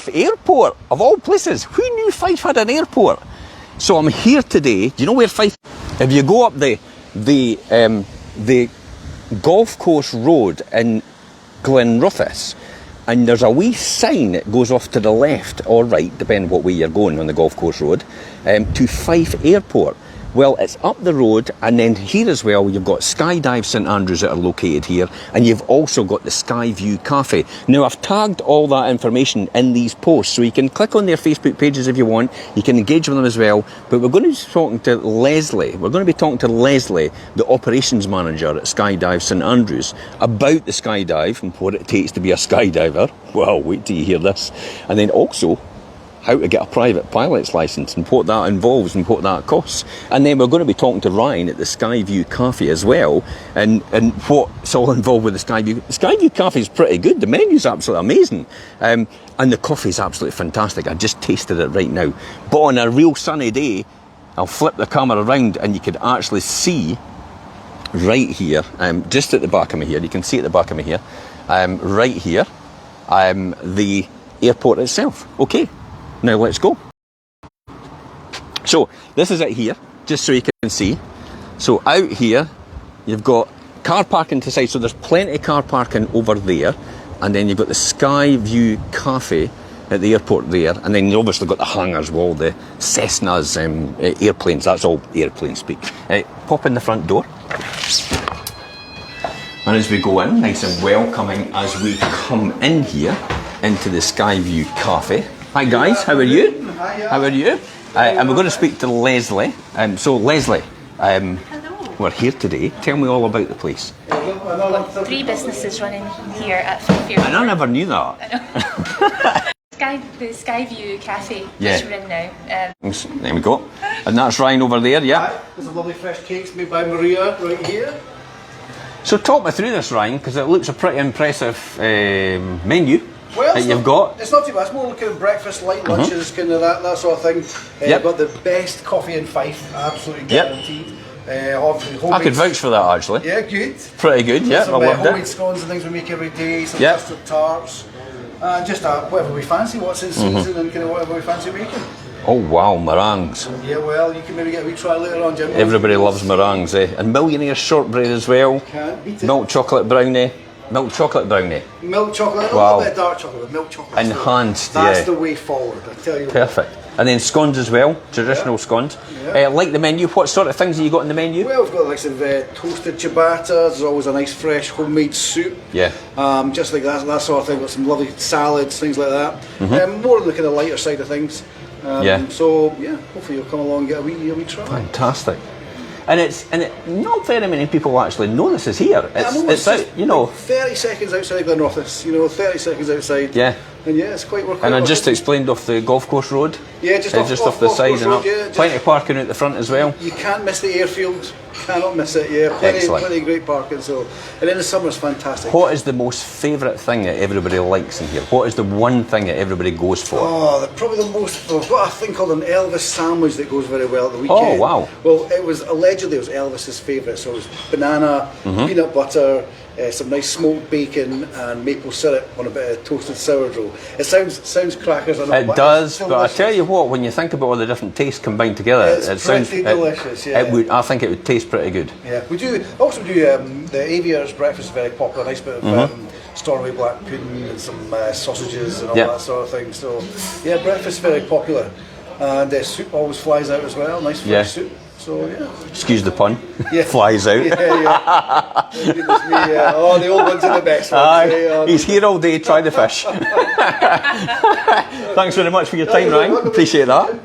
Fife Airport, of all places. Who knew Fife had an airport? So I'm here today. Do you know where Fife? If you go up the golf course road in Glenrothes, and there's a wee sign that goes off to the left or right, depending what way you're going on the golf course road, to Fife Airport. Well, it's up the road, and then here as well, you've got Skydive St Andrews that are located here, and you've also got the Skyview Cafe. Now, I've tagged all that information in these posts, so you can click on their Facebook pages if you want. You can engage with them as well. But we're going to be talking to Lesley. We're going to be talking to Lesley, the operations manager at Skydive St Andrews, about the skydive and what it takes to be a skydiver. Well, wait till you hear this. And then also how to get a private pilot's licence and what that involves and what that costs. And then we're going to be talking to Ryan at the Skyview Cafe as well, and what's all involved with the Skyview. The Skyview Cafe is pretty good. The menu's absolutely amazing. And the coffee's absolutely fantastic. I just tasted it right now. But on a real sunny day, I'll flip the camera around and you could actually see right here, just at the back of me here, you can see at the back of me here, right here, the airport itself. Okay. Now let's go. So this is it here, just so you can see. So out here, you've got car parking to the side, so there's plenty of car parking over there, and then you've got the Skyview Cafe at the airport there, and then you've obviously got the hangars with all the Cessnas, airplanes. That's all airplane speak. Pop in the front door. And as we go in, nice and welcoming as we come in here into the Skyview Cafe. Hi guys, how are you? How are you? And we're going to speak to Lesley. So Lesley, hello. We're here today. Tell me all about the place. We've got 3 businesses running here at Fife Airport. And I never knew that. The Skyview Cafe, Yeah. which we're in now. There we go. And that's Ryan over there, yeah. There's a lovely fresh cakes made by Maria right here. So talk me through this, Ryan, because it looks a pretty impressive menu. Well, that you've got. It's not too bad. It's more kind of breakfast, light lunches, kind of that sort of thing. Yep. Got the best coffee in Fife, absolutely guaranteed. Obviously, I could vouch for that actually. Yeah, good. Pretty good, yeah. Some I loved homemade it. scones and things we make every day. Some Yep. custard tarts. Just whatever we fancy, what's in season, and kind of whatever we fancy making. Oh wow, meringues. Yeah, well, you can maybe get a wee try later on, Jim. Everybody loves meringues, eh? And millionaire shortbread as well. Can't beat it. Milk chocolate brownie. Milk chocolate brownie. Milk chocolate, a Wow. little bit of dark chocolate, but milk chocolate. Enhanced, That's yeah. the way forward, I tell you. Perfect. And then scones as well, traditional scones. Yeah. Like the menu, what sort of things have you got in the menu? Well, we've got like some toasted ciabatta. There's always a nice fresh homemade soup. Yeah. Just like that sort of thing. Got some lovely salads, things like that. More on the kind of lighter side of things. Yeah. So yeah, hopefully you'll come along and get a wee try. Fantastic. And not very many people actually know this is here. It's out, just you know. 30 seconds outside Glenrothes. 30 seconds outside. Yeah. And yeah, it's quite working. And I just explained off the golf course road. Yeah, just off the side course and road, up. yeah, Plenty of parking out the front as well. You can't miss the airfield. Cannot miss it. Yeah, plenty of great parking. So, and in the summer it's fantastic. What is the most favourite thing that everybody likes in here? What is the one thing that everybody goes for? Oh, probably the most. We've got a thing called an Elvis sandwich that goes very well at the weekend. Oh wow! Well, it was Elvis's favourite. So it was banana, peanut butter, some nice smoked bacon, and maple syrup on a bit of toasted sourdough. It sounds crackers. I know, It does, but I tell you what, when you think about all the different tastes combined together, it sounds delicious. Yeah, I think it would taste pretty good. Yeah, we do also do the aviators breakfast is very popular. Nice bit of Stornoway black pudding and some sausages and all that sort of thing. So yeah, breakfast is very popular, and soup always flies out as well. Nice fresh soup. So yeah. Excuse the pun. Yeah. Flies out. Yeah. Goodness me, yeah. Oh, the old ones are the best ones. He's here all day. Try the fish. Thanks very much for your time, Ryan. Appreciate that.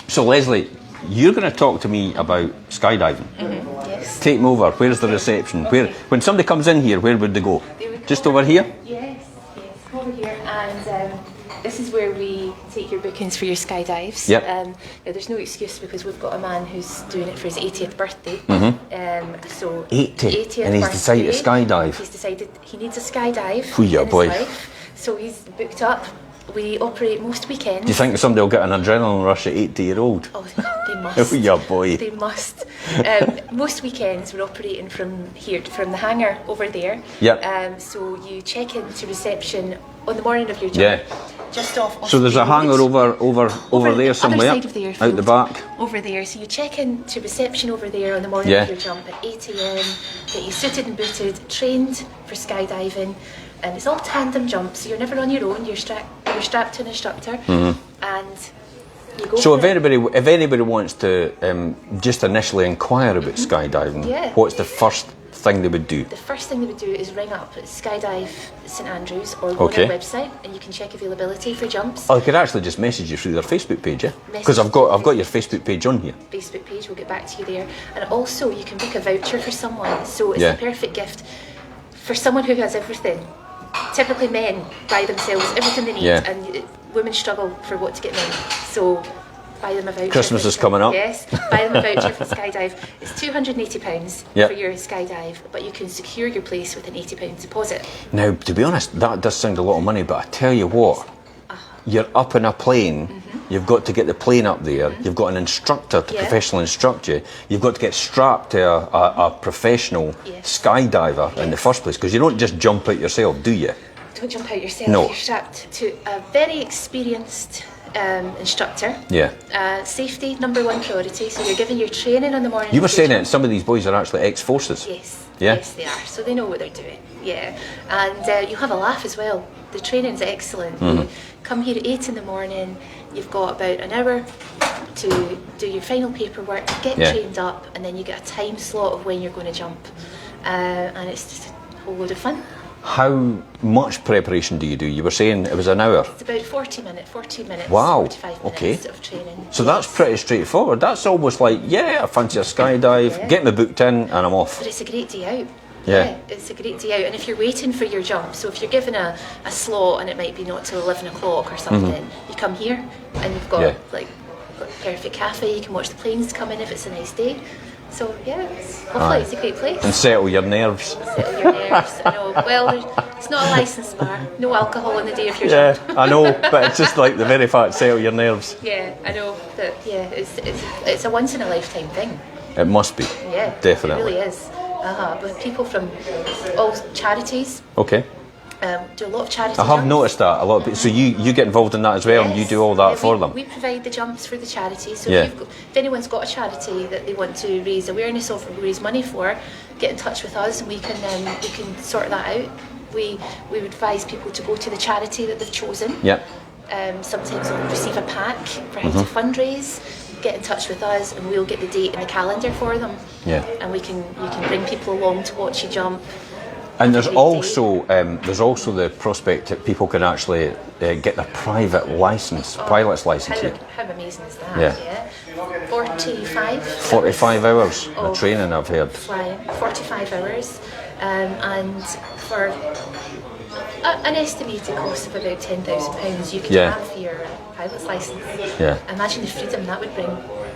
So Lesley, you're going to talk to me about skydiving. Yes. Take me over. Where's the reception? When somebody comes in here, where would they go? Just over here? Yes, over here. And this is where we take your bookings for your skydives. Yep. Now there's no excuse because we've got a man who's doing it for his 80th birthday. So 80, and he's decided to skydive. He's decided he needs a skydive Ooh, yeah, in his boy. life. So he's booked up. We operate most weekends. Do you think somebody will get an adrenaline rush at 80-year-old? Oh, they must. Oh, yeah, boy. They must. Most weekends we're operating from the hangar over there. Yep. So you check into reception on the morning of your job. Yeah. just off. So there's a hangar over there the somewhere, other side of the out airfield, the back. Over there. So you check in to reception over there on the morning of your jump at 8 a.m. Get you suited and booted, trained for skydiving, and it's all tandem jumps. So you're never on your own. You're strapped to an instructor, and you go. So if anybody wants to just initially inquire about skydiving, what's the first thing they would do? The first thing they would do is ring up at Skydive St Andrews or go on our website, and you can check availability for jumps. I could actually just message you through their Facebook page, because I've got your Facebook page on here. Facebook page, we'll get back to you there. And also you can book a voucher for someone, so it's the perfect gift for someone who has everything. Typically men buy themselves everything they need, and women struggle for what to get men. So buy them a voucher. Christmas is coming up. Yes, buy them a voucher for Skydive. It's £280 for your Skydive, but you can secure your place with an £80 deposit. Now, to be honest, that does sound a lot of money, but I tell you what, you're up in a plane, you've got to get the plane up there, you've got an instructor to professionally instruct you, you've got to get strapped to a professional skydiver in the first place, because you don't just jump out yourself, do you? Don't jump out yourself, no. You're strapped to a very experienced instructor. Safety, number one priority. So you're given your training on the morning. You were saying that some of these boys are actually ex-forces. Yes. Yeah? Yes, they are. So they know what they're doing. Yeah. And you have a laugh as well. The training's excellent. You come here at 8 in the morning. You've got about an hour to do your final paperwork, get trained up, and then you get a time slot of when you're going to jump. And it's just a whole load of fun. How much preparation do you do? You were saying it was an hour. It's about 40 minutes, wow. 45 minutes of training. So that's pretty straightforward. That's almost like, I fancy a skydive, get me booked in, and I'm off. But it's a great day out. Yeah, it's a great day out. And if you're waiting for your jump, so if you're given a slot and it might be not till 11 o'clock or something, you come here and you've got like a perfect cafe, you can watch the planes come in if it's a nice day. So it's lovely, it's a great place. And settle your nerves. Settle your nerves, I know. Well, it's not a licensed bar, no alcohol on the day of your jump. I know, but it's just like the very fact, settle your nerves. Yeah, I know. But it's a once in a lifetime thing. It must be. Yeah, definitely. It really is. With people from all charities. Okay. Do a lot of charity I have jumps. noticed that a lot of people. So you get involved in that as well, and you do all that for them. We provide the jumps for the charity. So if anyone's got a charity that they want to raise awareness of or raise money for, get in touch with us and we can sort that out. We would advise people to go to the charity that they've chosen. Yeah. Sometimes they'll receive a pack for how to fundraise. Get in touch with us and we'll get the date in the calendar for them. Yeah. And you can bring people along to watch you jump. And there's also the prospect that people can actually get their private license, pilot's license here. How amazing is that? Yeah. 45 hours of training, I've heard. Flying, 45 hours, and for an estimated cost of about £10,000, you can have your pilot's license. Yeah. Imagine the freedom that would bring.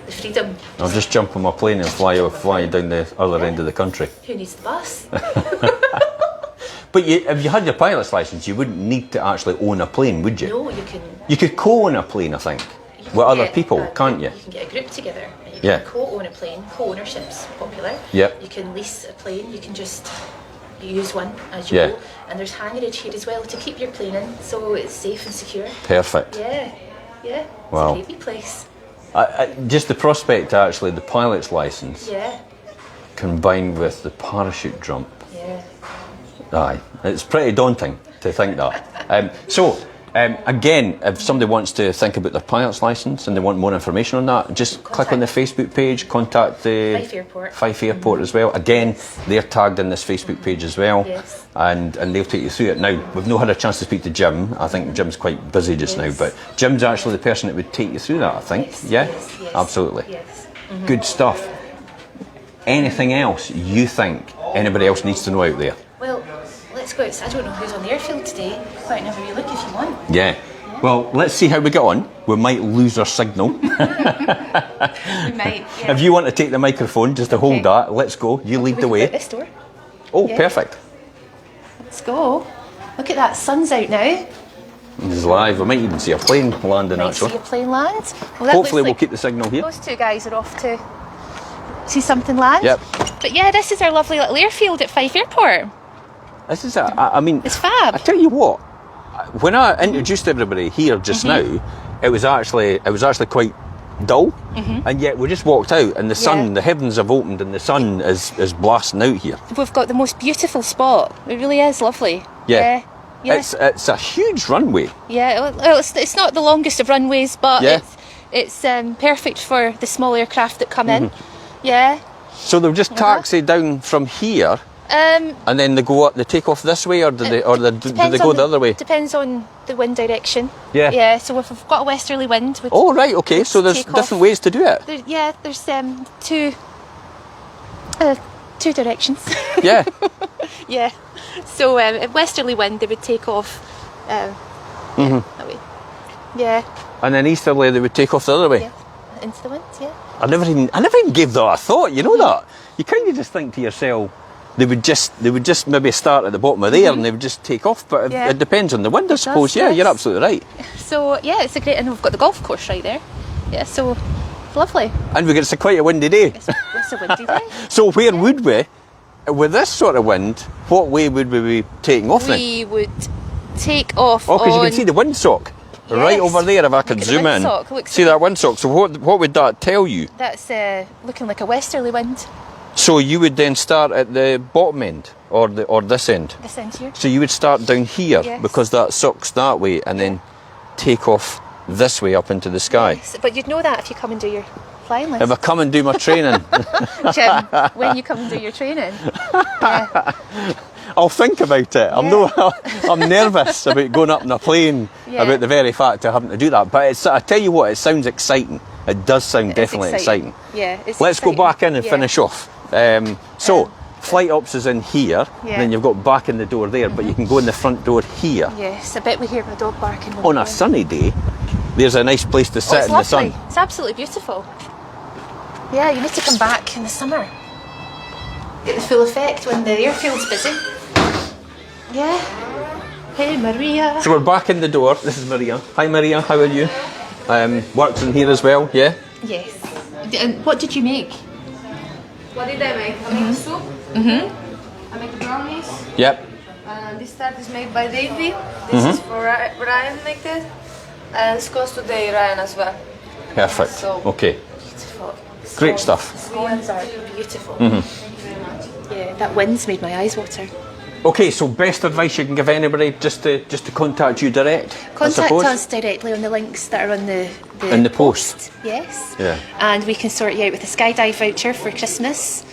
The freedom. I'll just jump on my plane and fly down the other end of the country. Who needs the bus? But if you had your pilot's license, you wouldn't need to actually own a plane, would you? No, you can. You could co-own a plane, I think, with other people, can't you? You can get a group together. And you can co-own a plane. Co-ownership's popular. Yeah. You can lease a plane. You can just use one as you go. And there's hangarage here as well to keep your plane in, so it's safe and secure. Perfect. Yeah. Wow. It's a great place. Just the prospect, actually, the pilot's license. Yeah. Combined with the parachute jump. Yeah. Aye, it's pretty daunting to think that. Again, if somebody wants to think about their pilot's license and they want more information on that, just click on the Facebook page, contact the Fife Airport as well. Again, they're tagged in this Facebook page as well, and they'll take you through it. Now, we've not had a chance to speak to Jim. I think Jim's quite busy just now, but Jim's actually the person that would take you through that, I think. Yes. Absolutely. Yes. Good stuff. Anything else you think anybody else needs to know out there? Well, let's go outside. I don't know who's on the airfield today. Quite have a wee look if you want. Yeah. Well, let's see how we get on. We might lose our signal. We might, yeah. If you want to take the microphone, just to hold that, let's go. You lead the way. This door. Oh, perfect. Let's go. Look at that, sun's out now. It's live. We might even see a plane landing, actually. See a plane land. Well, hopefully we'll keep the signal here. Those two guys are off to see something land. Yep. But yeah, this is our lovely little airfield at Fife Airport. This is it's fab. I tell you what, when I introduced everybody here just now, it was actually quite dull, and yet we just walked out and the sun, the heavens have opened and the sun is blasting out here. We've got the most beautiful spot. It really is lovely. Yeah. Yeah. It's a huge runway. Yeah, well, it's not the longest of runways, but it's perfect for the small aircraft that come in. Yeah. So they'll just taxi down from here, and then they go up. They take off this way, or do they go the other way? Depends on the wind direction. Yeah. Yeah. So if we've got a westerly wind, oh right, okay. So there's different ways to do it. There's two directions. Yeah. Yeah. So a westerly wind, they would take off that way. Yeah. And then easterly, they would take off the other way. Yeah. Into the wind. Yeah. I never even gave that a thought. You know that. You kind of just think to yourself, they would just maybe start at the bottom of there and they would just take off. But it depends on the wind, I suppose. Yeah, you're absolutely right. So yeah, it's a great, and we've got the golf course right there. Yeah. So lovely. And it's quite a windy day. It's a windy day. So where would we, with this sort of wind, what way would we be taking off then? We would take off. Oh, because you can see the windsock. Yes. Right over there, if I could zoom in. See that windsock? So what would that tell you? That's looking like a westerly wind. So you would then start at the bottom end, or this end? This end here. So you would start down here, because that sucks that way, and then take off this way up into the sky. Yes, but you'd know that if you come and do your flying lessons. If I come and do my training. Jim, when you come and do your training. Yeah. I'll think about it. I'm nervous about going up in a plane, about the very fact of having to do that. But I tell you what, it sounds exciting. It does sound definitely exciting. Yeah, it's Let's exciting. go back in and finish off. So, flight ops is in here, and then you've got back in the door there, but you can go in the front door here. Yes, I bet we hear my dog barking. On a sunny day, there's a nice place to sit in the sun. It's absolutely beautiful. Yeah, you need to come back in the summer. Get the full effect when the airfield's busy. Yeah. Hey, Maria. So we're back in the door. This is Maria. Hi, Maria. How are you? Works in here as well. Yeah. Yes. And what did you make? What did I make? I make soup. I make brownies. Yep. This tart is made by Davey. This is for Ryan make this. And it's goes today Ryan as well. Perfect. So okay. Beautiful. Great stuff. The scones are beautiful. Thank you very much. Yeah, that wind's made my eyes water. Okay, so best advice you can give anybody just to contact you direct. Contact us directly on the links that are on the in the post. Yes. Yeah. And we can sort you out with a Skydive voucher for Christmas.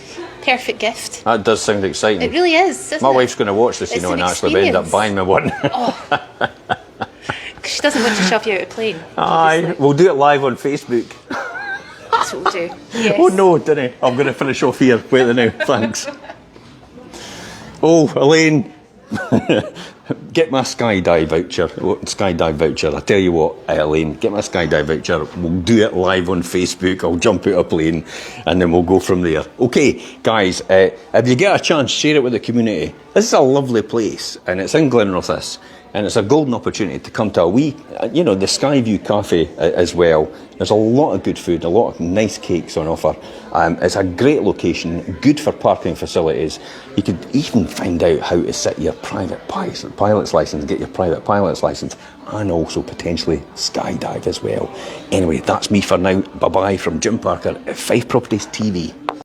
Perfect gift. That does sound exciting. It really is, doesn't My it? wife's going to watch this, It's and an actually end up experience. buying me one. She doesn't want to shove you out of a plane. Aye, obviously. we'll do it live on Facebook. That's what we'll do. Yes. Oh no, didn't I? I'm going to finish off here. Wait now, thanks. Oh, Elaine. Get my Skydive voucher. Skydive voucher. I tell you what, Elaine, get my Skydive voucher. We'll do it live on Facebook. I'll jump out a plane and then we'll go from there. Okay, guys, if you get a chance, share it with the community. This is a lovely place and it's in Glenrothes. And it's a golden opportunity to come to a wee, the Skyview Cafe as well. There's a lot of good food, a lot of nice cakes on offer. It's a great location, good for parking facilities. You could even find out how to set your private pilot's license, get your private pilot's license, and also potentially skydive as well. Anyway, that's me for now. Bye-bye from Jim Parker at Fife Properties TV.